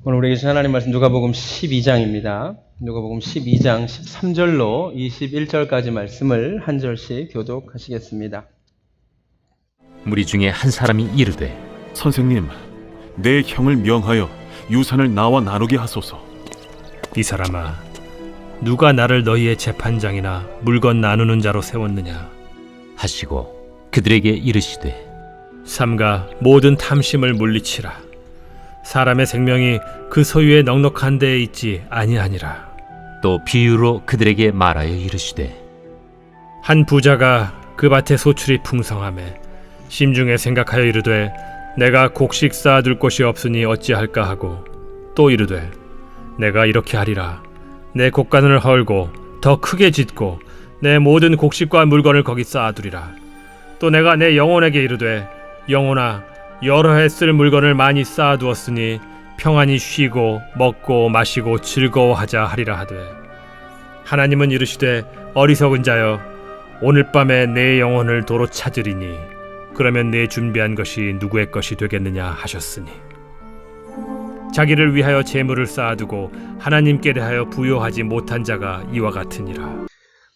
오늘 우리에게 주신 하나님 말씀 누가복음 12장입니다. 누가복음 12장 13절로 21절까지 말씀을 한 절씩 교독하시겠습니다. 무리 중에 한 사람이 이르되, 선생님, 내 형을 명하여 유산을 나와 나누게 하소서. 이 사람아, 누가 나를 너희의 재판장이나 물건 나누는 자로 세웠느냐? 하시고 그들에게 이르시되, 삼가 모든 탐심을 물리치라. 사람의 생명이 그 소유에 넉넉한 데에 있지 아니하니라. 또 비유로 그들에게 말하여 이르시되, 한 부자가 그 밭에 소출이 풍성하매 심중에 생각하여 이르되, 내가 곡식 쌓아둘 곳이 없으니 어찌할까 하고, 또 이르되, 내가 이렇게 하리라. 내 곡간을 헐고 더 크게 짓고 내 모든 곡식과 물건을 거기 쌓아두리라. 또 내가 내 영혼에게 이르되, 영혼아, 여러 해 쓸 물건을 많이 쌓아두었으니 평안히 쉬고 먹고 마시고 즐거워하자 하리라 하되, 하나님은 이르시되, 어리석은 자여, 오늘 밤에 내 영혼을 도로 찾으리니 그러면 내 준비한 것이 누구의 것이 되겠느냐 하셨으니, 자기를 위하여 재물을 쌓아두고 하나님께 대하여 부요하지 못한 자가 이와 같으니라.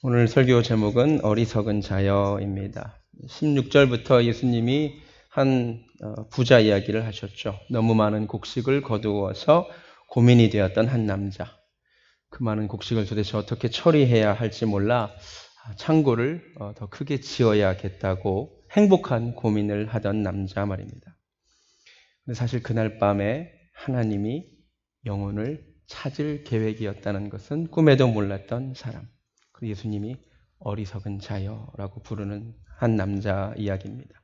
오늘 설교 제목은 어리석은 자여입니다. 16절부터 예수님이 한 부자 이야기를 하셨죠. 너무 많은 곡식을 거두어서 고민이 되었던 한 남자. 그 많은 곡식을 도대체 어떻게 처리해야 할지 몰라 창고를 더 크게 지어야겠다고 행복한 고민을 하던 남자 말입니다. 근데 사실 그날 밤에 하나님이 영혼을 찾을 계획이었다는 것은 꿈에도 몰랐던 사람. 그리고 예수님이 어리석은 자여라고 부르는 한 남자 이야기입니다.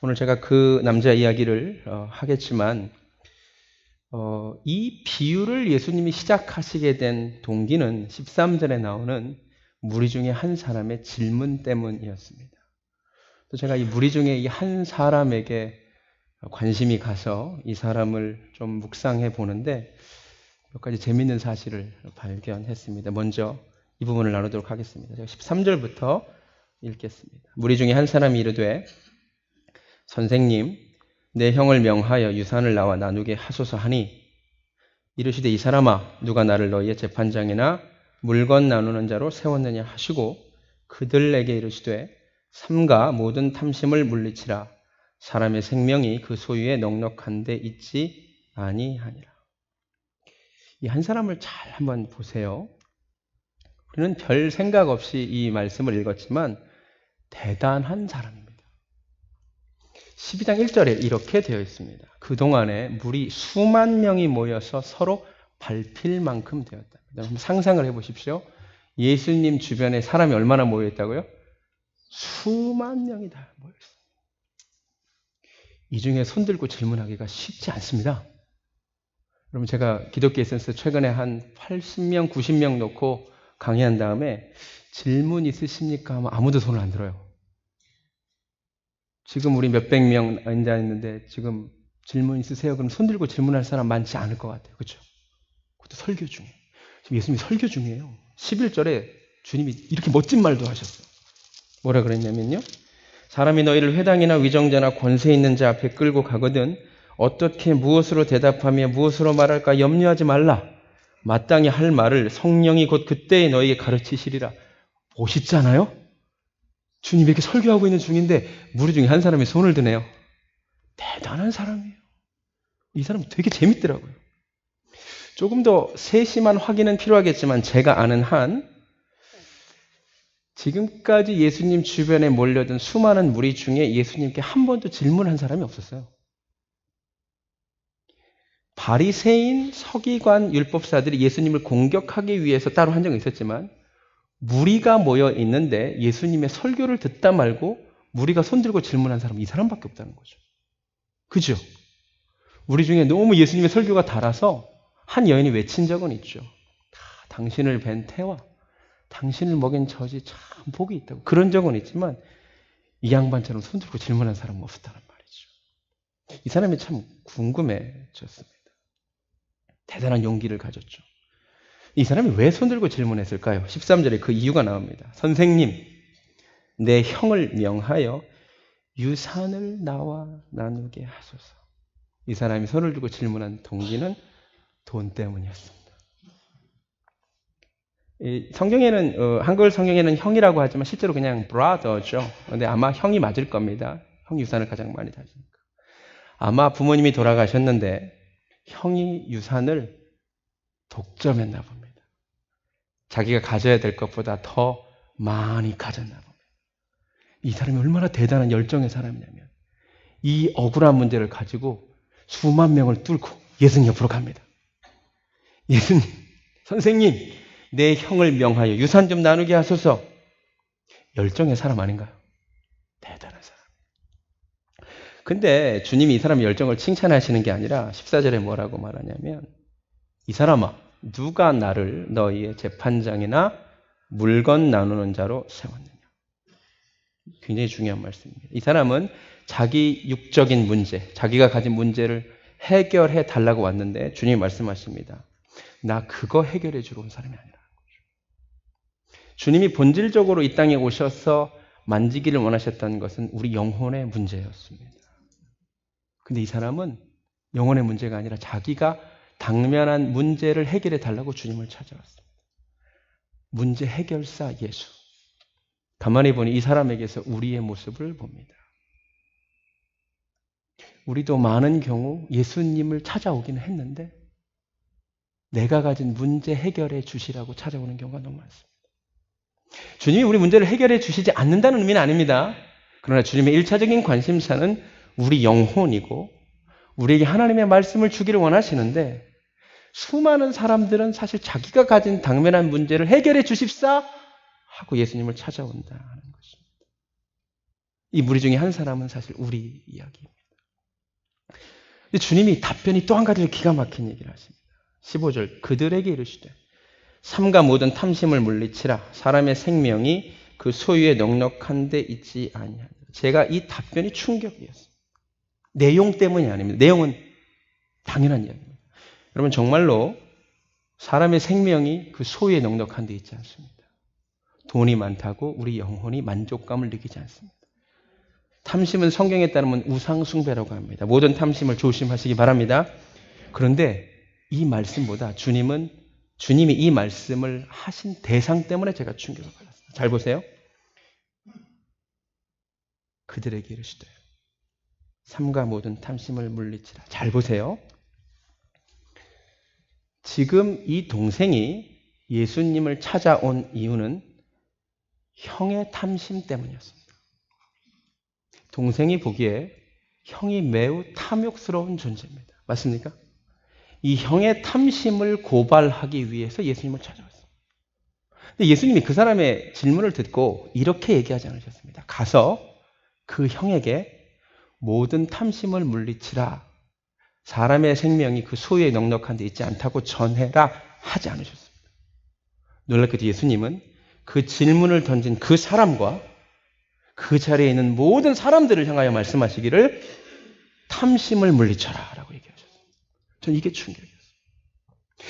오늘 제가 그 남자 이야기를 하겠지만 이 비유를 예수님이 시작하시게 된 동기는 13절에 나오는 무리 중에 한 사람의 질문 때문이었습니다. 또 제가 이 무리 중에 이 한 사람에게 관심이 가서 이 사람을 좀 묵상해 보는데 몇 가지 재미있는 사실을 발견했습니다. 먼저 이 부분을 나누도록 하겠습니다. 제가 13절부터 읽겠습니다. 무리 중에 한 사람이 이르되, 선생님, 내 형을 명하여 유산을 나와 나누게 하소서 하니, 이르시되, 이 사람아, 누가 나를 너희의 재판장이나 물건 나누는 자로 세웠느냐 하시고, 그들에게 이르시되, 삼가 모든 탐심을 물리치라. 사람의 생명이 그 소유에 넉넉한 데 있지 아니하니라. 이 한 사람을 잘 한번 보세요. 우리는 별 생각 없이 이 말씀을 읽었지만 대단한 사람입니다. 12장 1절에 이렇게 되어 있습니다. 그동안에 무리 수만 명이 모여서 서로 밟힐 만큼 되었다. 한번 상상을 해보십시오. 예수님 주변에 사람이 얼마나 모여있다고요? 수만 명이 다 모여있어요. 이 중에 손들고 질문하기가 쉽지 않습니다. 여러분, 제가 기독교 에센스 최근에 한 80명, 90명 놓고 강의한 다음에 질문 있으십니까? 하면 아무도 손을 안 들어요. 지금 우리 몇백 명 앉아있는데 지금 질문 있으세요? 그럼 손들고 질문할 사람 많지 않을 것 같아요. 그렇죠? 그것도 설교 중에. 지금 예수님이 설교 중이에요. 11절에 주님이 이렇게 멋진 말도 하셨어요. 뭐라 그랬냐면요. 사람이 너희를 회당이나 위정자나 권세 있는 자 앞에 끌고 가거든 어떻게 무엇으로 대답하며 무엇으로 말할까 염려하지 말라. 마땅히 할 말을 성령이 곧 그때에 너희에게 가르치시리라. 멋있잖아요? 주님이 이렇게 설교하고 있는 중인데 무리 중에 한 사람이 손을 드네요. 대단한 사람이에요. 이 사람 되게 재밌더라고요. 조금 더 세심한 확인은 필요하겠지만 제가 아는 한 지금까지 예수님 주변에 몰려든 수많은 무리 중에 예수님께 한 번도 질문한 사람이 없었어요. 바리새인, 서기관, 율법사들이 예수님을 공격하기 위해서 따로 한 적은 있었지만 무리가 모여 있는데 예수님의 설교를 듣다 말고 무리가 손들고 질문한 사람은 이 사람밖에 없다는 거죠. 그죠? 우리 중에 너무 예수님의 설교가 달아서 한 여인이 외친 적은 있죠. 당신을 뵌 태와 당신을 먹인 젖이 참 복이 있다고. 그런 적은 있지만 이 양반처럼 손들고 질문한 사람은 없었다는 말이죠. 이 사람이 참 궁금해졌습니다. 대단한 용기를 가졌죠. 이 사람이 왜 손들고 질문했을까요? 13절에 그 이유가 나옵니다. 선생님, 내 형을 명하여 유산을 나와 나누게 하소서. 이 사람이 손을 들고 질문한 동기는 돈 때문이었습니다. 이 성경에는 한글 성경에는 형이라고 하지만 실제로 그냥 brother죠. 근데 아마 형이 맞을 겁니다. 형 유산을 가장 많이 다니니까. 아마 부모님이 돌아가셨는데 형이 유산을 독점했나 봅니다. 자기가 가져야 될 것보다 더 많이 가졌나 봅니다. 이 사람이 얼마나 대단한 열정의 사람이냐면 이 억울한 문제를 가지고 수만 명을 뚫고 예수님 옆으로 갑니다. 예수님, 선생님, 내 형을 명하여 유산 좀 나누게 하소서. 열정의 사람 아닌가요? 대단한 사람. 근데 주님이 이 사람의 열정을 칭찬하시는 게 아니라 14절에 뭐라고 말하냐면 이 사람아, 누가 나를 너희의 재판장이나 물건 나누는 자로 세웠느냐. 굉장히 중요한 말씀입니다. 이 사람은 자기 육적인 문제, 자기가 가진 문제를 해결해 달라고 왔는데 주님이 말씀하십니다. 나 그거 해결해 주러 온 사람이 아니라는 거죠. 주님이 본질적으로 이 땅에 오셔서 만지기를 원하셨던 것은 우리 영혼의 문제였습니다. 근데 이 사람은 영혼의 문제가 아니라 자기가 당면한 문제를 해결해 달라고 주님을 찾아왔습니다. 문제 해결사 예수. 가만히 보니 이 사람에게서 우리의 모습을 봅니다. 우리도 많은 경우 예수님을 찾아오기는 했는데 내가 가진 문제 해결해 주시라고 찾아오는 경우가 너무 많습니다. 주님이 우리 문제를 해결해 주시지 않는다는 의미는 아닙니다. 그러나 주님의 1차적인 관심사는 우리 영혼이고 우리에게 하나님의 말씀을 주기를 원하시는데 수많은 사람들은 사실 자기가 가진 당면한 문제를 해결해 주십사 하고 예수님을 찾아온다는 것입니다. 이 무리 중에 한 사람은 사실 우리 이야기입니다. 주님이 답변이 또 한 가지로 기가 막힌 얘기를 하십니다. 15절 그들에게 이르시되 삼가 모든 탐심을 물리치라 사람의 생명이 그 소유에 넉넉한 데 있지 아니하니라. 제가 이 답변이 충격이었습니다. 내용 때문이 아닙니다. 내용은 당연한 이야기입니다. 여러분 정말로 사람의 생명이 그 소유에 넉넉한 데 있지 않습니다. 돈이 많다고 우리 영혼이 만족감을 느끼지 않습니다. 탐심은 성경에 따르면 우상숭배라고 합니다. 모든 탐심을 조심하시기 바랍니다. 그런데 이 말씀보다 주님이 이 말씀을 하신 대상 때문에 제가 충격을 받았습니다. 잘 보세요. 그들에게 이르시되 삼가 모든 탐심을 물리치라. 잘 보세요. 지금 이 동생이 예수님을 찾아온 이유는 형의 탐심 때문이었습니다. 동생이 보기에 형이 매우 탐욕스러운 존재입니다. 맞습니까? 이 형의 탐심을 고발하기 위해서 예수님을 찾아왔습니다. 근데 예수님이 그 사람의 질문을 듣고 이렇게 얘기하지 않으셨습니다. 가서 그 형에게 모든 탐심을 물리치라. 사람의 생명이 그 소유에 넉넉한 데 있지 않다고 전해라 하지 않으셨습니다. 놀랍게도 예수님은 그 질문을 던진 그 사람과 그 자리에 있는 모든 사람들을 향하여 말씀하시기를 탐심을 물리쳐라 라고 얘기하셨습니다. 전 이게 충격이었어요.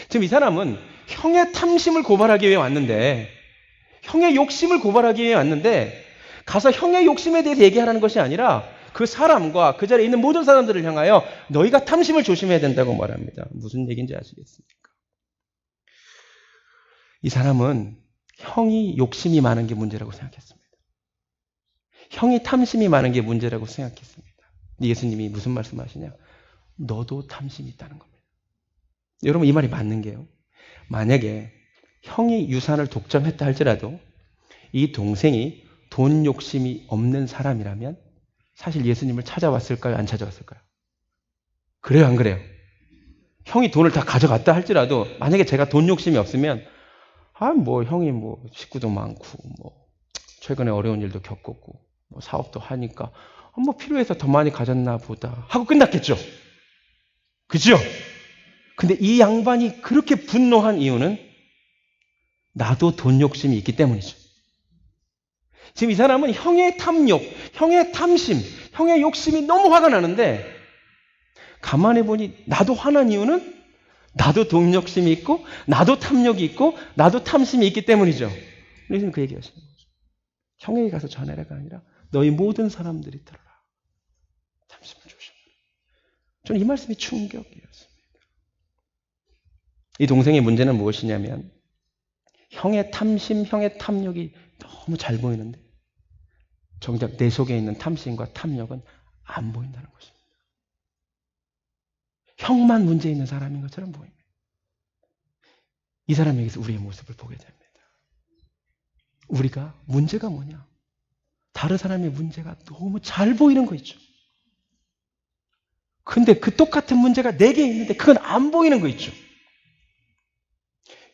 지금 이 사람은 형의 탐심을 고발하기 위해 왔는데 형의 욕심을 고발하기 위해 왔는데 가서 형의 욕심에 대해서 얘기하라는 것이 아니라 그 사람과 그 자리에 있는 모든 사람들을 향하여 너희가 탐심을 조심해야 된다고 말합니다. 무슨 얘기인지 아시겠습니까? 이 사람은 형이 욕심이 많은 게 문제라고 생각했습니다. 형이 탐심이 많은 게 문제라고 생각했습니다. 예수님이 무슨 말씀하시냐? 너도 탐심이 있다는 겁니다. 여러분 이 말이 맞는 게요. 만약에 형이 유산을 독점했다 할지라도 이 동생이 돈 욕심이 없는 사람이라면 사실 예수님을 찾아왔을까요? 안 찾아왔을까요? 그래요? 안 그래요? 형이 돈을 다 가져갔다 할지라도 만약에 제가 돈 욕심이 없으면 형이 식구도 많고 최근에 어려운 일도 겪었고 사업도 하니까 필요해서 더 많이 가졌나 보다 하고 끝났겠죠. 그죠? 근데 이 양반이 그렇게 분노한 이유는 나도 돈 욕심이 있기 때문이죠. 지금 이 사람은 형의 탐욕, 형의 탐심, 형의 욕심이 너무 화가 나는데 가만히 보니 나도 화난 이유는 나도 돈 욕심이 있고 나도 탐욕이 있고 나도 탐심이 있기 때문이죠. 그래서 그 얘기하시는 거죠. 형에게 가서 전해라가 아니라 너희 모든 사람들이 들어라. 탐심을 조심하라. 저는 이 말씀이 충격이었습니다. 이 동생의 문제는 무엇이냐면 형의 탐심, 형의 탐욕이 너무 잘 보이는데 정작 내 속에 있는 탐심과 탐욕은 안 보인다는 것입니다. 형만 문제 있는 사람인 것처럼 보입니다. 이 사람에게서 우리의 모습을 보게 됩니다. 우리가 문제가 뭐냐? 다른 사람의 문제가 너무 잘 보이는 거 있죠. 근데 그 똑같은 문제가 내게 있는데 그건 안 보이는 거 있죠.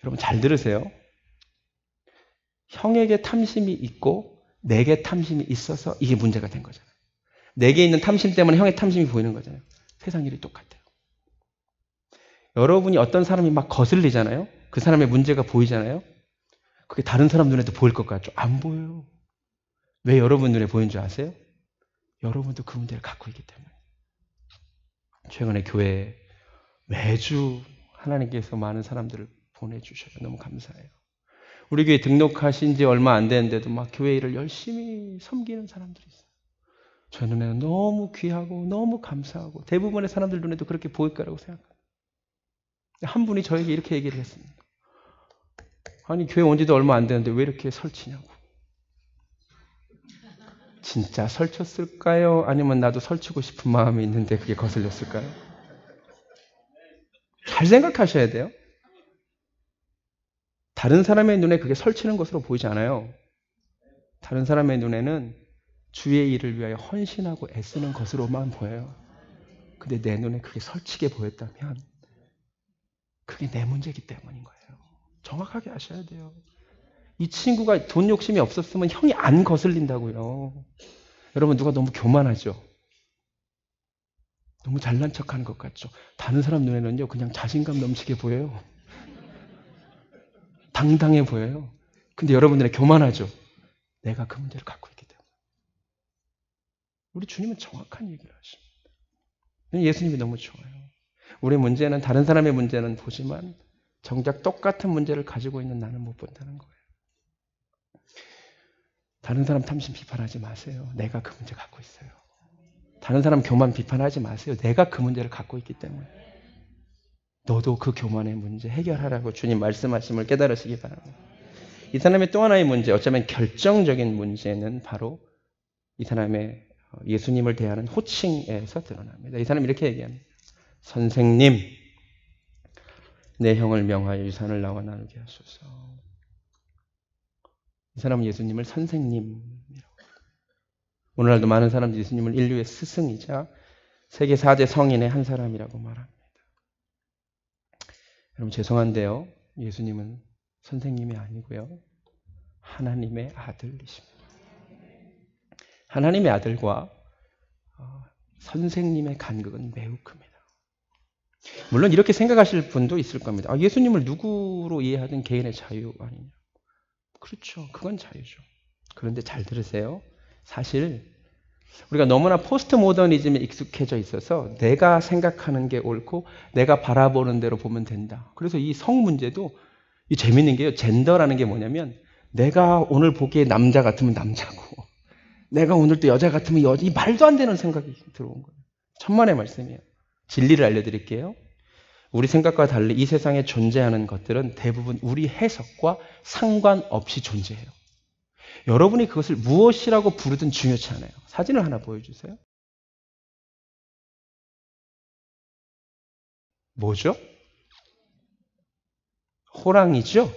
여러분 잘 들으세요. 형에게 탐심이 있고 내게 탐심이 있어서 이게 문제가 된 거잖아요. 내게 있는 탐심 때문에 형의 탐심이 보이는 거잖아요. 세상 일이 똑같아요. 여러분이 어떤 사람이 막 거슬리잖아요. 그 사람의 문제가 보이잖아요. 그게 다른 사람 눈에도 보일 것 같죠? 안 보여요. 왜 여러분 눈에 보이는 줄 아세요? 여러분도 그 문제를 갖고 있기 때문에. 최근에 교회에 매주 하나님께서 많은 사람들을 보내주셔요. 너무 감사해요. 우리 교회 등록하신 지 얼마 안 됐는데도 막 교회 일을 열심히 섬기는 사람들이 있어요. 저 눈에는 너무 귀하고 너무 감사하고 대부분의 사람들 눈에도 그렇게 보일 거라고 생각합니다. 한 분이 저에게 이렇게 얘기를 했습니다. 아니 교회 온 지도 얼마 안 됐는데 왜 이렇게 설치냐고. 진짜 설쳤을까요? 아니면 나도 설치고 싶은 마음이 있는데 그게 거슬렸을까요? 잘 생각하셔야 돼요. 다른 사람의 눈에 그게 설치는 것으로 보이지 않아요. 다른 사람의 눈에는 주의 일을 위하여 헌신하고 애쓰는 것으로만 보여요. 근데 내 눈에 그게 설치게 보였다면 그게 내 문제이기 때문인 거예요. 정확하게 아셔야 돼요. 이 친구가 돈 욕심이 없었으면 형이 안 거슬린다고요. 여러분 누가 너무 교만하죠? 너무 잘난 척하는 것 같죠? 다른 사람 눈에는요 그냥 자신감 넘치게 보여요. 당당해 보여요. 근데 여러분들은 교만하죠? 내가 그 문제를 갖고 있기 때문에. 우리 주님은 정확한 얘기를 하십니다. 예수님이 너무 좋아요. 우리 문제는 다른 사람의 문제는 보지만 정작 똑같은 문제를 가지고 있는 나는 못 본다는 거예요. 다른 사람 탐심 비판하지 마세요. 내가 그 문제 갖고 있어요. 다른 사람 교만 비판하지 마세요. 내가 그 문제를 갖고 있기 때문에. 너도 그 교만의 문제 해결하라고 주님 말씀하심을 깨달으시기 바랍니다. 이 사람의 또 하나의 문제, 어쩌면 결정적인 문제는 바로 이 사람의 예수님을 대하는 호칭에서 드러납니다. 이 사람이 이렇게 얘기합니다. 선생님, 내 형을 명하여 유산을 나와 나누게 하소서. 이 사람은 예수님을 선생님이라고. 오늘날도 많은 사람들이 예수님을 인류의 스승이자 세계 4대 성인의 한 사람이라고 말합니다. 여러분 죄송한데요. 예수님은 선생님이 아니고요. 하나님의 아들이십니다. 하나님의 아들과 선생님의 간극은 매우 큽니다. 물론 이렇게 생각하실 분도 있을 겁니다. 예수님을 누구로 이해하든 개인의 자유 아니냐. 그렇죠. 그건 자유죠. 그런데 잘 들으세요. 사실 우리가 너무나 포스트 모더니즘에 익숙해져 있어서 내가 생각하는 게 옳고 내가 바라보는 대로 보면 된다. 그래서 이 성 문제도 이 재밌는 게요. 젠더라는 게 뭐냐면 내가 오늘 보기에 남자 같으면 남자고 내가 오늘 또 여자 같으면 여자. 이 말도 안 되는 생각이 들어온 거예요. 천만의 말씀이에요. 진리를 알려드릴게요. 우리 생각과 달리 이 세상에 존재하는 것들은 대부분 우리 해석과 상관없이 존재해요. 여러분이 그것을 무엇이라고 부르든 중요치 않아요. 사진을 하나 보여주세요. 뭐죠? 호랑이죠?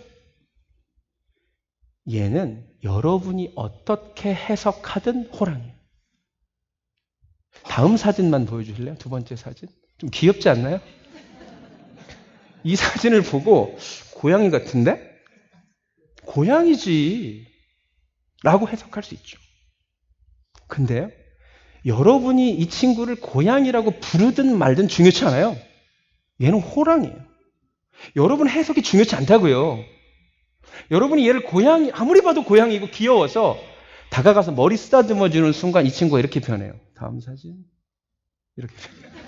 얘는 여러분이 어떻게 해석하든 호랑이에요. 다음 사진만 보여주실래요? 두 번째 사진. 좀 귀엽지 않나요? 이 사진을 보고 고양이 같은데? 고양이지 라고 해석할 수 있죠. 근데요, 여러분이 이 친구를 고양이라고 부르든 말든 중요치 않아요. 얘는 호랑이에요. 여러분 해석이 중요치 않다고요. 여러분이 얘를 고양이, 아무리 봐도 고양이고 귀여워서 다가가서 머리 쓰다듬어주는 순간 이 친구가 이렇게 변해요. 다음 사진. 이렇게 변해요.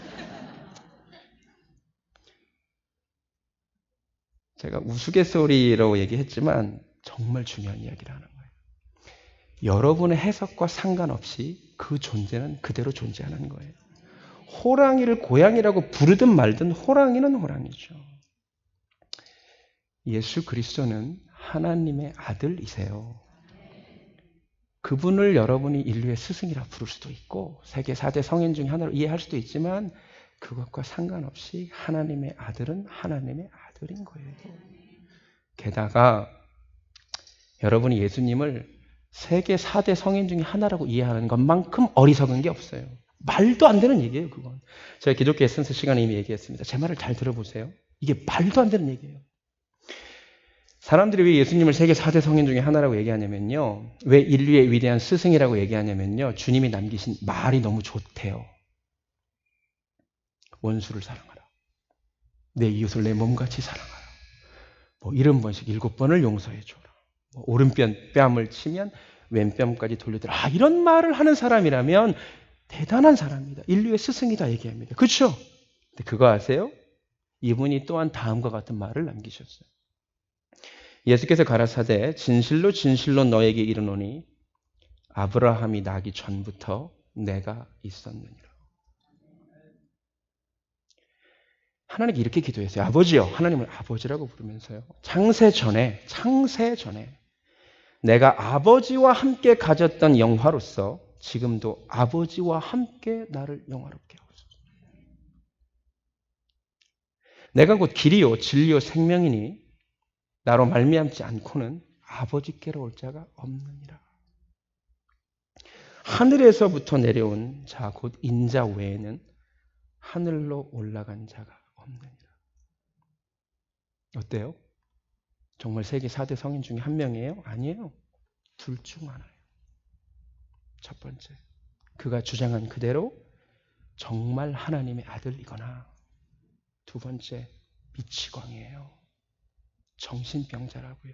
제가 우스갯소리라고 얘기했지만 정말 중요한 이야기를 하는 거예요. 여러분의 해석과 상관없이 그 존재는 그대로 존재하는 거예요. 호랑이를 고양이라고 부르든 말든 호랑이는 호랑이죠. 예수 그리스도는 하나님의 아들이세요. 그분을 여러분이 인류의 스승이라 부를 수도 있고 세계 4대 성인 중에 하나로 이해할 수도 있지만 그것과 상관없이 하나님의 아들은 하나님의 아들인 거예요. 게다가 여러분이 예수님을 세계 4대 성인 중에 하나라고 이해하는 것만큼 어리석은 게 없어요. 말도 안 되는 얘기예요, 그건. 제가 기독교 에센스 시간에 이미 얘기했습니다. 제 말을 잘 들어보세요. 이게 말도 안 되는 얘기예요. 사람들이 왜 예수님을 세계 4대 성인 중에 하나라고 얘기하냐면요. 왜 인류의 위대한 스승이라고 얘기하냐면요. 주님이 남기신 말이 너무 좋대요. 원수를 사랑하라. 내 이웃을 내 몸같이 사랑하라. 70번씩 7번을 용서해줘라. 오른뺨을 치면 왼뺨까지 돌려드라. 이런 말을 하는 사람이라면 대단한 사람이다. 인류의 스승이다 얘기합니다. 그렇죠? 근데 그거 아세요? 이분이 또한 다음과 같은 말을 남기셨어요. 예수께서 가라사대 진실로 진실로 너에게 이르노니 아브라함이 나기 전부터 내가 있었느니라. 하나님께 이렇게 기도했어요. 아버지요. 하나님을 아버지라고 부르면서요. 창세 전에 내가 아버지와 함께 가졌던 영화로서 지금도 아버지와 함께 나를 영화롭게 하옵소서. 내가 곧 길이요 진리요 생명이니 나로 말미암지 않고는 아버지께로 올 자가 없느니라. 하늘에서부터 내려온 자 곧 인자 외에는 하늘로 올라간 자가 없느니라. 어때요? 정말 세계 4대 성인 중에 한 명이에요? 아니에요. 둘 중 하나예요. 첫 번째, 그가 주장한 그대로 정말 하나님의 아들이거나 두 번째, 미치광이에요. 정신병자라고요.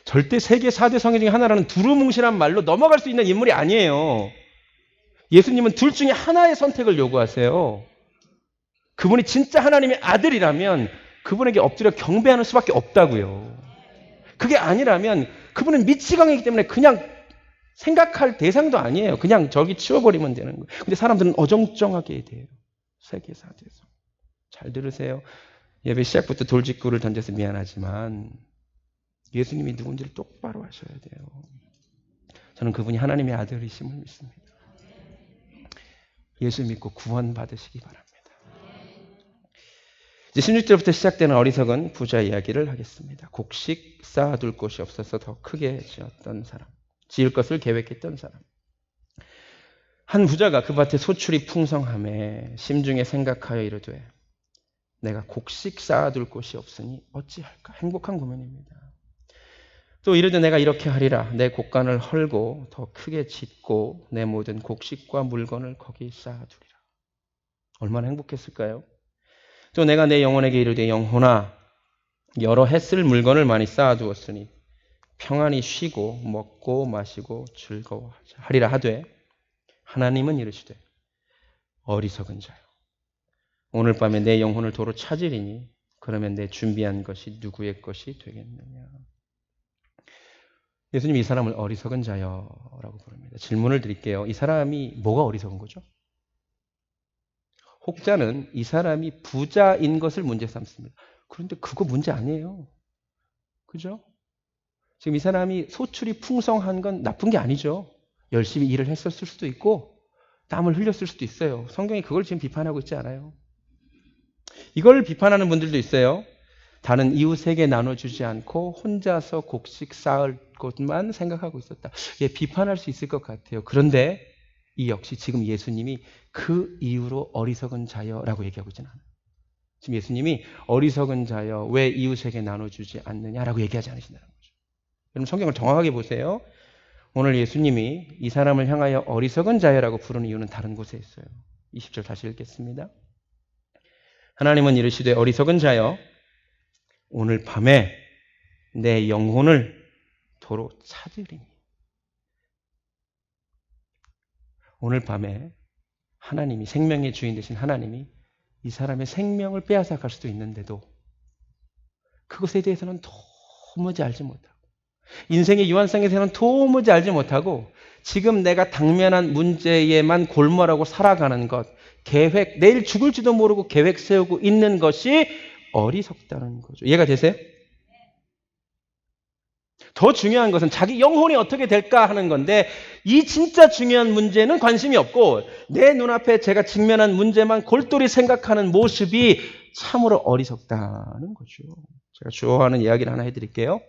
절대 세계 4대 성인 중에 하나라는 두루뭉실한 말로 넘어갈 수 있는 인물이 아니에요. 예수님은 둘 중에 하나의 선택을 요구하세요. 그분이 진짜 하나님의 아들이라면 그분에게 엎드려 경배하는 수밖에 없다고요. 그게 아니라면 그분은 미치광이기 때문에 그냥 생각할 대상도 아니에요. 그냥 저기 치워버리면 되는 거예요. 근데 사람들은 어정쩡하게 돼요. 세계 4대에서. 잘 들으세요. 예배 시작부터 돌직구를 던져서 미안하지만 예수님이 누군지를 똑바로 아셔야 돼요. 저는 그분이 하나님의 아들이심을 믿습니다. 예수 믿고 구원 받으시기 바랍니다. 이제 16절부터 시작되는 어리석은 부자 이야기를 하겠습니다. 곡식 쌓아둘 곳이 없어서 더 크게 지었던 사람. 지을 것을 계획했던 사람. 한 부자가 그 밭에 소출이 풍성함에 심중에 생각하여 이르되 내가 곡식 쌓아둘 곳이 없으니 어찌할까? 행복한 고민입니다. 또 이르되 내가 이렇게 하리라. 내 곡간을 헐고 더 크게 짓고 내 모든 곡식과 물건을 거기 쌓아두리라. 얼마나 행복했을까요? 또 내가 내 영혼에게 이르되 영혼아 여러 해 쓸 물건을 많이 쌓아두었으니 평안히 쉬고 먹고 마시고 즐거워하리라 하되 하나님은 이르시되 어리석은 자요 오늘 밤에 내 영혼을 도로 찾으리니 그러면 내 준비한 것이 누구의 것이 되겠느냐. 예수님이 이 사람을 어리석은 자여라고 부릅니다. 질문을 드릴게요. 이 사람이 뭐가 어리석은 거죠? 혹자는 이 사람이 부자인 것을 문제 삼습니다. 그런데 그거 문제 아니에요. 그죠? 지금 이 사람이 소출이 풍성한 건 나쁜 게 아니죠. 열심히 일을 했었을 수도 있고 땀을 흘렸을 수도 있어요. 성경이 그걸 지금 비판하고 있지 않아요. 이걸 비판하는 분들도 있어요. 다른 이웃에게 나눠주지 않고 혼자서 곡식 쌓을 것만 생각하고 있었다. 예, 비판할 수 있을 것 같아요. 그런데 이 역시 지금 예수님이 그 이유로 어리석은 자여라고 얘기하고 있지는 않아요. 지금 예수님이 어리석은 자여 왜 이웃에게 나눠주지 않느냐라고 얘기하지 않으신다는 거죠. 여러분 성경을 정확하게 보세요. 오늘 예수님이 이 사람을 향하여 어리석은 자여라고 부르는 이유는 다른 곳에 있어요. 20절 다시 읽겠습니다. 하나님은 이르시되 어리석은 자여 오늘 밤에 내 영혼을 도로 찾으리니. 오늘 밤에 하나님이 생명의 주인 되신 하나님이 이 사람의 생명을 빼앗아 갈 수도 있는데도 그것에 대해서는 도무지 알지 못하고 인생의 유한성에서는 도무지 알지 못하고 지금 내가 당면한 문제에만 골몰하고 살아가는 것, 계획, 내일 죽을지도 모르고 계획 세우고 있는 것이 어리석다는 거죠. 이해가 되세요? 더 중요한 것은 자기 영혼이 어떻게 될까 하는 건데 이 진짜 중요한 문제는 관심이 없고 내 눈앞에 제가 직면한 문제만 골똘히 생각하는 모습이 참으로 어리석다는 거죠. 제가 좋아하는 이야기를 하나 해드릴게요.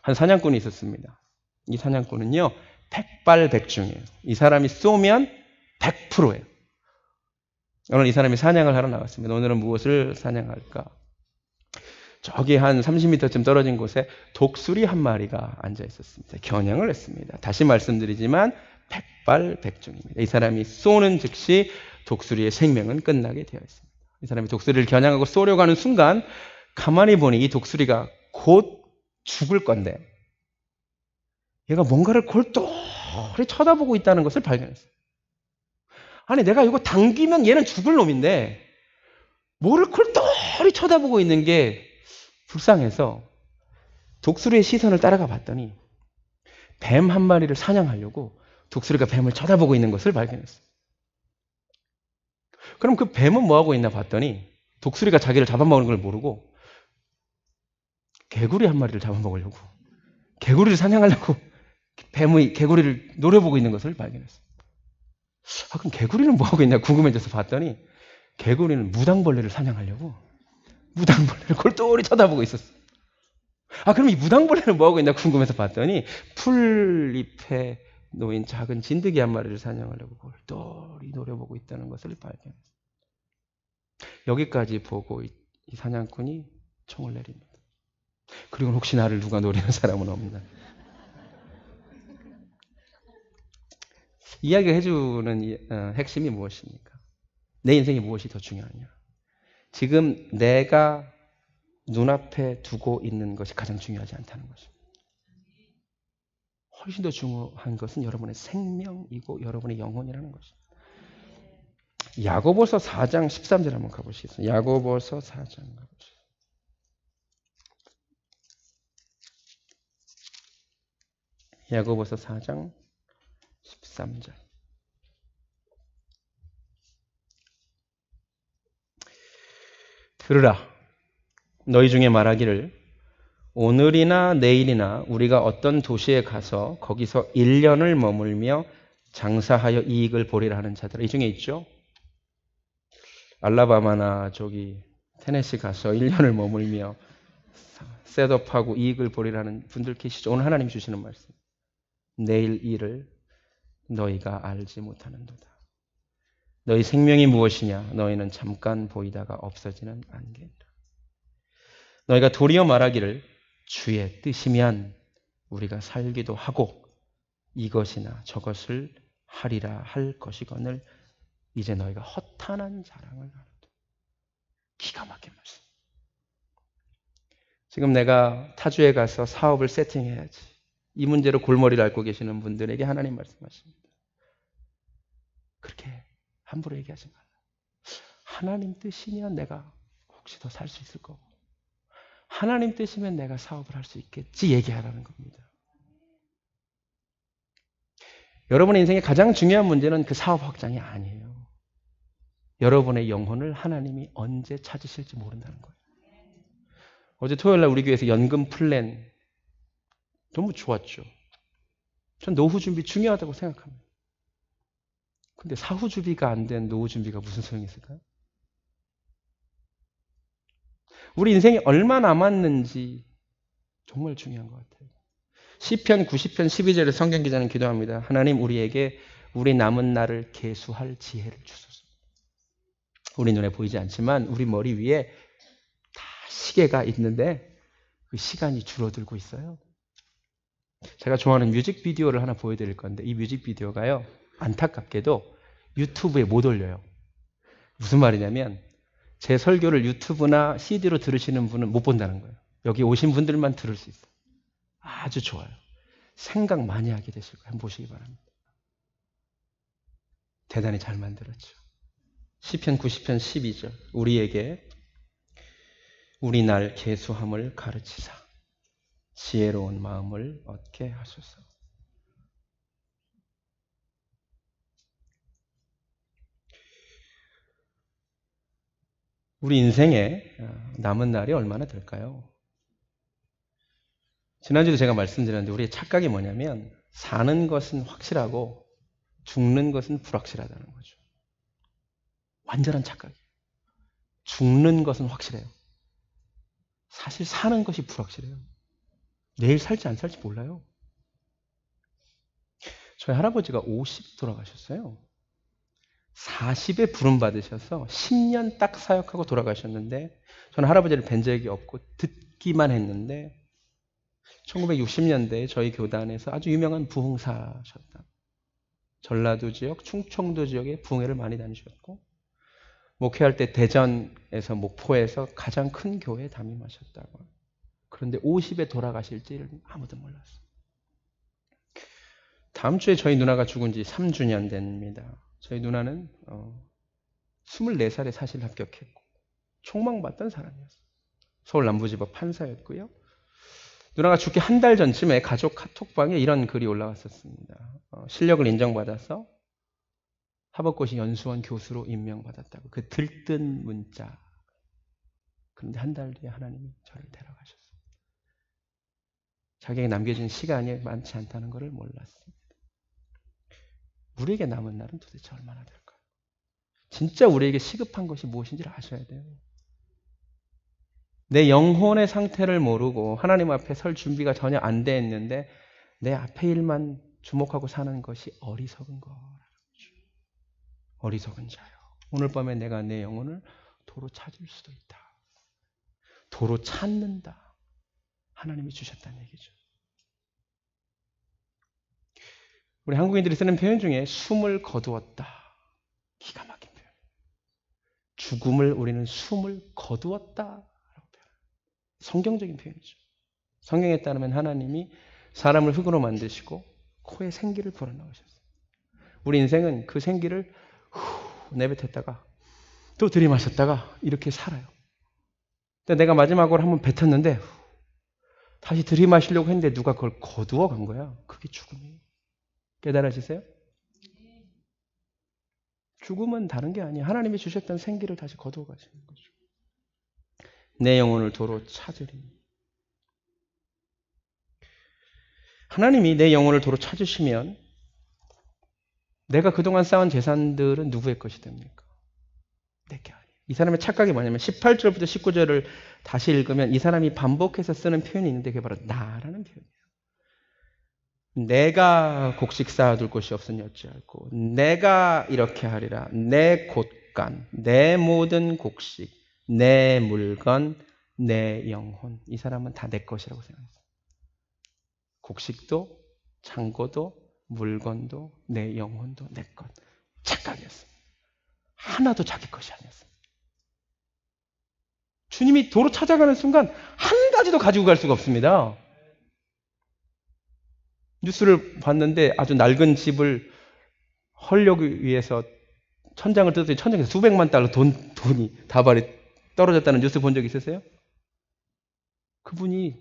한 사냥꾼이 있었습니다. 이 사냥꾼은요, 백발백중이에요. 이 사람이 쏘면 100%예요. 오늘 이 사람이 사냥을 하러 나갔습니다. 오늘은 무엇을 사냥할까? 저기 한 30m쯤 떨어진 곳에 독수리 한 마리가 앉아 있었습니다. 겨냥을 했습니다. 다시 말씀드리지만 백발백중입니다. 이 사람이 쏘는 즉시 독수리의 생명은 끝나게 되어 있습니다. 이 사람이 독수리를 겨냥하고 쏘려고 하는 순간 가만히 보니 이 독수리가 곧 죽을 건데 얘가 뭔가를 골똘히 쳐다보고 있다는 것을 발견했어요. 아니 내가 이거 당기면 얘는 죽을 놈인데 뭐를 골똘히 쳐다보고 있는 게 불쌍해서 독수리의 시선을 따라가 봤더니 뱀 한 마리를 사냥하려고 독수리가 뱀을 쳐다보고 있는 것을 발견했어요. 그럼 그 뱀은 뭐하고 있나 봤더니 독수리가 자기를 잡아먹는 걸 모르고 개구리 한 마리를 잡아먹으려고 개구리를 사냥하려고 뱀의 개구리를 노려보고 있는 것을 발견했어요. 아, 그럼 개구리는 뭐하고 있나 궁금해져서 봤더니 개구리는 무당벌레를 사냥하려고 무당벌레를 골똘히 쳐다보고 있었어요. 아, 그럼 이 무당벌레는 뭐하고 있나 궁금해서 봤더니 풀잎에 놓인 작은 진드기 한 마리를 사냥하려고 골똘히 노려보고 있다는 것을 발견했어요. 여기까지 보고 이 사냥꾼이 총을 내립니다. 그리고 혹시 나를 누가 노리는 사람은 없나? 이야기를 해주는 핵심이 무엇입니까? 내 인생이 무엇이 더 중요하냐? 지금 내가 눈앞에 두고 있는 것이 가장 중요하지 않다는 것입니다. 훨씬 더 중요한 것은 여러분의 생명이고 여러분의 영혼이라는 것입니다. 야고보서 4장 13절 한번 가보시겠습니다. 야고보서 4장 가보시죠. 야고보서 4장 13절. 들으라. 너희 중에 말하기를 오늘이나 내일이나 우리가 어떤 도시에 가서 거기서 1년을 머물며 장사하여 이익을 보리라 하는 자들. 이 중에 있죠. 알라바마나 저기 테네시 가서 1년을 머물며 셋업하고 이익을 보리라는 분들 계시죠. 오늘 하나님 주시는 말씀. 내일 일을 너희가 알지 못하는도다. 너희 생명이 무엇이냐? 너희는 잠깐 보이다가 없어지는 안개니라. 너희가 도리어 말하기를 주의 뜻이면 우리가 살기도 하고 이것이나 저것을 하리라 할 것이거늘 이제 너희가 허탄한 자랑을 하는다. 기가 막힌 말씀. 지금 내가 타주에 가서 사업을 세팅해야지. 이 문제로 골머리를 앓고 계시는 분들에게 하나님 말씀하십니다. 그렇게 함부로 얘기하지 말라. 하나님 뜻이면 내가 혹시 더 살 수 있을 거고 하나님 뜻이면 내가 사업을 할 수 있겠지 얘기하라는 겁니다. 여러분의 인생의 가장 중요한 문제는 그 사업 확장이 아니에요. 여러분의 영혼을 하나님이 언제 찾으실지 모른다는 거예요. 어제 토요일 날 우리 교회에서 연금 플랜 너무 좋았죠. 전 노후 준비 중요하다고 생각합니다. 근데 사후 준비가 안 된 노후 준비가 무슨 소용이 있을까요? 우리 인생이 얼마 남았는지 정말 중요한 것 같아요. 시편 90편 12절에 성경 기자는 기도합니다. 하나님 우리에게 우리 남은 날을 계수할 지혜를 주소서. 우리 눈에 보이지 않지만 우리 머리 위에 다 시계가 있는데 그 시간이 줄어들고 있어요. 제가 좋아하는 뮤직비디오를 하나 보여드릴 건데 이 뮤직비디오가요. 안타깝게도 유튜브에 못 올려요. 무슨 말이냐면 제 설교를 유튜브나 CD로 들으시는 분은 못 본다는 거예요. 여기 오신 분들만 들을 수 있어요. 아주 좋아요. 생각 많이 하게 되실 거예요. 한번 보시기 바랍니다. 대단히 잘 만들었죠. 시편 90편 12절 우리에게 우리 날 계수함을 가르치사 지혜로운 마음을 얻게 하소서. 우리 인생에 남은 날이 얼마나 될까요? 지난주도 제가 말씀드렸는데 우리의 착각이 뭐냐면 사는 것은 확실하고 죽는 것은 불확실하다는 거죠. 완전한 착각이에요. 죽는 것은 확실해요. 사실 사는 것이 불확실해요. 내일 살지 안 살지 몰라요. 저희 할아버지가 50 돌아가셨어요. 40에 부름받으셔서 10년 딱 사역하고 돌아가셨는데 저는 할아버지를 뵌 적이 없고 듣기만 했는데 1960년대에 저희 교단에서 아주 유명한 부흥사셨다. 전라도 지역, 충청도 지역에 부흥회를 많이 다니셨고 목회할 때 대전에서 목포에서 가장 큰 교회에 담임하셨다고. 그런데 50에 돌아가실지를 아무도 몰랐어요. 다음 주에 저희 누나가 죽은 지 3주년 됩니다. 저희 누나는 24살에 사실 합격했고 총망받던 사람이었어요. 서울 남부지법 판사였고요. 누나가 죽기 한 달 전쯤에 가족 카톡방에 이런 글이 올라왔었습니다. 실력을 인정받아서 하버고시 연수원 교수로 임명받았다고. 그 들뜬 문자. 그런데 한 달 뒤에 하나님이 저를 데려가셨어요. 자기에게 남겨진 시간이 많지 않다는 것을 몰랐습니다. 우리에게 남은 날은 도대체 얼마나 될까요? 진짜 우리에게 시급한 것이 무엇인지를 아셔야 돼요. 내 영혼의 상태를 모르고 하나님 앞에 설 준비가 전혀 안 돼 있는데 내 앞에 일만 주목하고 사는 것이 어리석은 거라는 거죠. 어리석은 자요. 오늘 밤에 내가 내 영혼을 도로 찾을 수도 있다. 도로 찾는다. 하나님이 주셨다는 얘기죠. 우리 한국인들이 쓰는 표현 중에 숨을 거두었다. 기가 막힌 표현. 죽음을 우리는 숨을 거두었다. 성경적인 표현이죠. 성경에 따르면 하나님이 사람을 흙으로 만드시고 코에 생기를 불어넣으셨어요. 우리 인생은 그 생기를 내뱉었다가 또 들이마셨다가 이렇게 살아요. 근데 내가 마지막으로 한번 뱉었는데 다시 들이마시려고 했는데 누가 그걸 거두어 간 거야. 그게 죽음이에요. 깨달아지세요? 죽음은 다른 게 아니에요. 하나님이 주셨던 생기를 다시 거두어 가시는 거죠. 내 영혼을 도로 찾으리. 하나님이 내 영혼을 도로 찾으시면 내가 그동안 쌓은 재산들은 누구의 것이 됩니까? 내게 아니에요. 이 사람의 착각이 뭐냐면 18절부터 19절을 다시 읽으면 이 사람이 반복해서 쓰는 표현이 있는데 그게 바로 나라는 표현이에요. 내가 곡식 쌓아둘 곳이 없으니 어찌할꼬. 내가 이렇게 하리라. 내 곳간, 내 모든 곡식, 내 물건, 내 영혼. 이 사람은 다 내 것이라고 생각했어요. 곡식도, 창고도, 물건도, 내 영혼도 내 것. 착각이었습니다. 하나도 자기 것이 아니었습니다. 주님이 도로 찾아가는 순간 한 가지도 가지고 갈 수가 없습니다. 뉴스를 봤는데 아주 낡은 집을 헐려기 위해서 천장을 뜯었더니 천장에서 수백만 달러 돈이 다발이 떨어졌다는 뉴스 본 적 있으세요? 그분이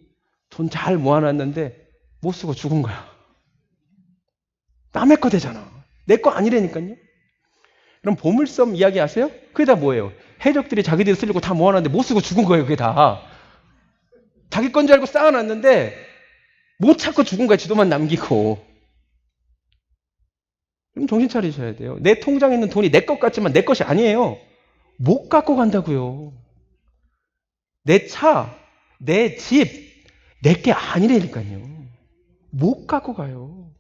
돈 잘 모아놨는데 못 쓰고 죽은 거야. 남의 거 되잖아. 내 거 아니라니까요. 그럼 보물섬 이야기 아세요? 그게 다 뭐예요? 해적들이 자기들이 쓰려고 다 모아놨는데 못 쓰고 죽은 거예요. 그게 다. 자기 건 줄 알고 쌓아놨는데 못 찾고 죽은 거야. 지도만 남기고. 그럼 정신 차리셔야 돼요. 내 통장에 있는 돈이 내 것 같지만 내 것이 아니에요. 못 갖고 간다고요. 내 차, 내 집, 내 게 아니라니까요. 못 갖고 가요.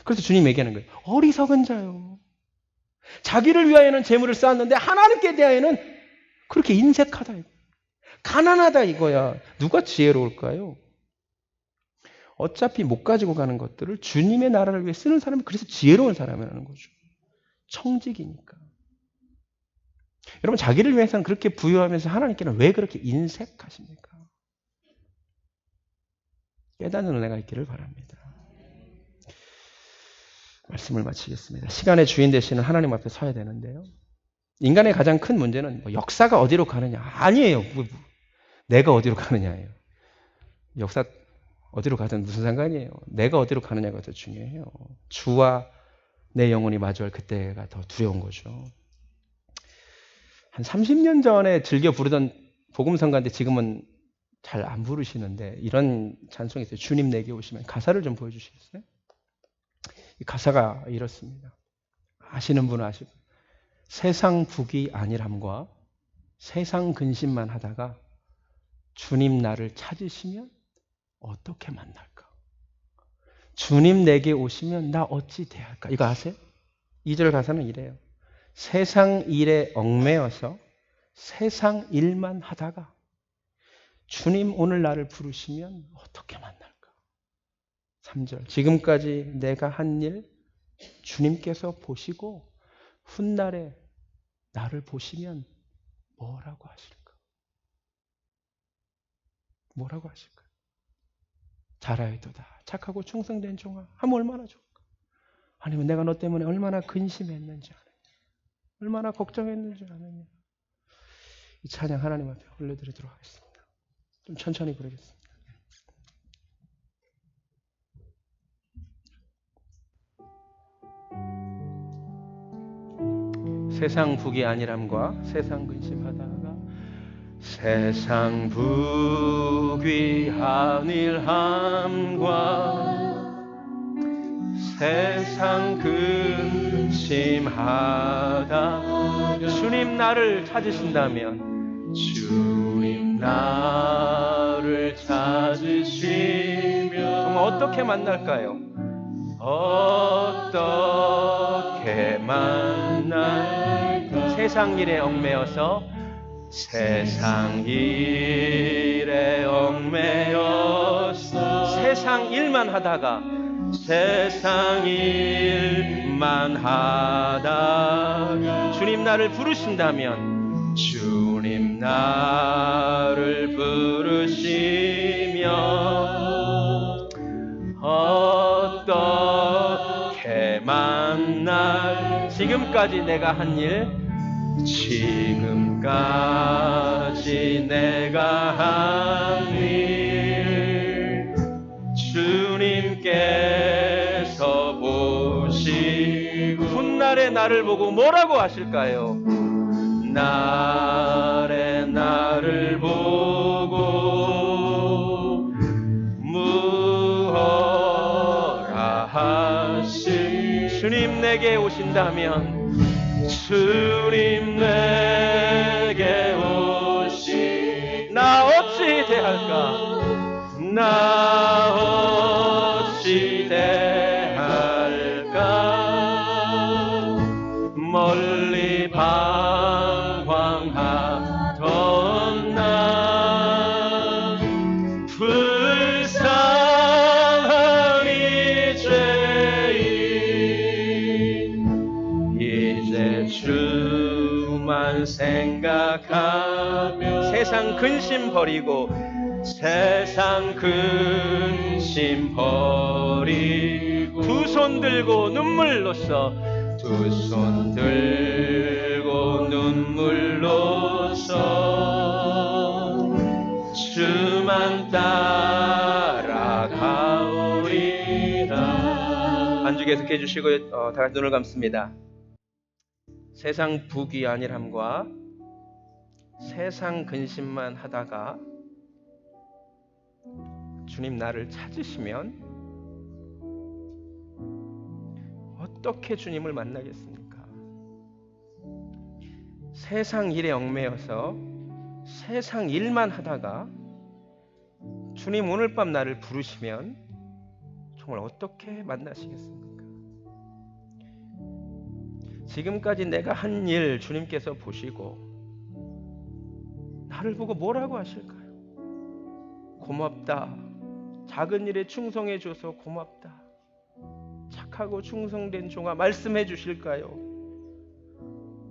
그래서 주님 얘기하는 거예요. 어리석은 자요. 자기를 위하여는 재물을 쌓았는데 하나님께 대하여는 그렇게 인색하다. 가난하다 이거야. 누가 지혜로울까요? 어차피 못 가지고 가는 것들을 주님의 나라를 위해 쓰는 사람이 그래서 지혜로운 사람이라는 거죠. 청직이니까. 여러분 자기를 위해서는 그렇게 부유하면서 하나님께는 왜 그렇게 인색하십니까? 깨닫는 은혜가 있기를 바랍니다. 말씀을 마치겠습니다. 시간의 주인 되시는 하나님 앞에 서야 되는데요. 인간의 가장 큰 문제는 역사가 어디로 가느냐 아니에요. 내가 어디로 가느냐예요. 역사 어디로 가든 무슨 상관이에요. 내가 어디로 가느냐가 더 중요해요. 주와 내 영혼이 마주할 그때가 더 두려운 거죠. 한 30년 전에 즐겨 부르던 복음성가인데 지금은 잘 안 부르시는데 이런 찬송이 있어요. 주님 내게 오시면. 가사를 좀 보여주시겠어요? 이 가사가 이렇습니다. 아시는 분은 아시고, 세상 북이 아니람과 세상 근심만 하다가 주님 나를 찾으시면 어떻게 만날까? 주님 내게 오시면 나 어찌 대할까? 이거 아세요? 2절 가사는 이래요. 세상 일에 얽매여서 세상 일만 하다가 주님 오늘 나를 부르시면 어떻게 만날까? 3절. 지금까지 내가 한 일 주님께서 보시고 훗날에 나를 보시면 뭐라고 하실까? 뭐라고 하실까? 잘하여도다. 착하고 충성된 종아. 하면 얼마나 좋을까? 아니면 내가 너 때문에 얼마나 근심했는지 아느냐? 얼마나 걱정했는지 아느냐? 이 찬양 하나님 앞에 올려드리도록 하겠습니다. 좀 천천히 부르겠습니다. 세상 북이 아니람과 세상 근심하다가 세상 북이 아니함과 세상 근심하다 주님 나를 찾으신다면 주님 나를 찾으시면 정말 어떻게 만날까요? 어떻게 만날까? 세상 일에 얽매여서 세상 일에 얽매여서 세상 일만 하다가 세상 일만 하다가 주님 나를 부르신다면 주님 나를 부르시면 어떻게 만날 지금까지 내가 한 일 지금까지 내가 한 일 주님께서 보시고 훗날에 나를 보고 뭐라고 하실까요? 날에 나를 보고 무엇라 하실 주님 내게 오신다면 주님 내게 오시 나 어찌 대할까 나 어찌 대할까 멀리 방황하던 나 불쌍한 이제 주만 생각하며 세상 근심 버리고 세상 근심 버리고 두 손 들고 눈물로써 두 손 들고 눈물로써 주만 따라가오리라. 반주 계속해 주시고 다 같이 눈을 감습니다. 세상 북이 아니함과 세상 근심만 하다가 주님 나를 찾으시면 어떻게 주님을 만나겠습니까? 세상 일에 얽매여서 세상 일만 하다가 주님 오늘 밤 나를 부르시면 정말 어떻게 만나시겠습니까? 지금까지 내가 한 일 주님께서 보시고 나를 보고 뭐라고 하실까요? 고맙다. 작은 일에 충성해 줘서 고맙다. 착하고 충성된 종아 말씀해 주실까요?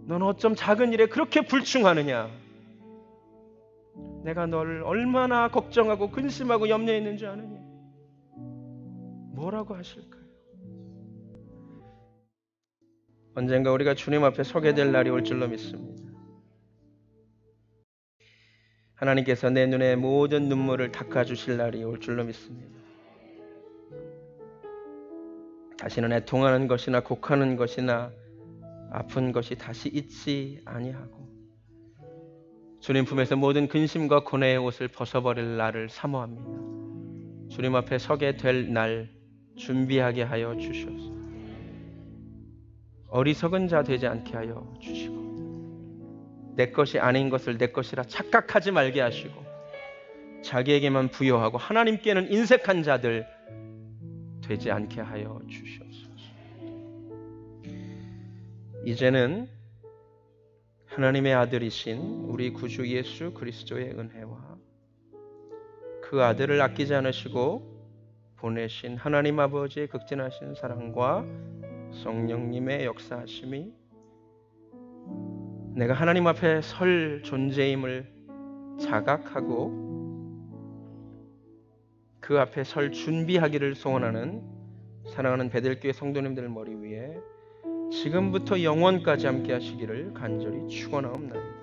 넌 어쩜 작은 일에 그렇게 불충하느냐? 내가 너를 얼마나 걱정하고 근심하고 염려했는 줄 아느냐? 뭐라고 하실까요? 언젠가 우리가 주님 앞에 서게 될 날이 올 줄로 믿습니다. 하나님께서 내 눈의 모든 눈물을 닦아주실 날이 올 줄로 믿습니다. 다시는 애통하는 것이나 곡하는 것이나 아픈 것이 다시 있지 아니하고 주님 품에서 모든 근심과 고뇌의 옷을 벗어버릴 날을 사모합니다. 주님 앞에 서게 될 날 준비하게 하여 주시옵소서. 어리석은 자 되지 않게 하여 주시고 내 것이 아닌 것을 내 것이라 착각하지 말게 하시고 자기에게만 부여하고 하나님께는 인색한 자들 되지 않게 하여 주시옵소서. 이제는 하나님의 아들이신 우리 구주 예수 그리스도의 은혜와 그 아들을 아끼지 않으시고 보내신 하나님 아버지의 극진하신 사랑과 성령님의 역사하심이 내가 하나님 앞에 설 존재임을 자각하고 그 앞에 설 준비하기를 소원하는 사랑하는 베델교회 성도님들 머리 위에 지금부터 영원까지 함께 하시기를 간절히 축원하옵나이다.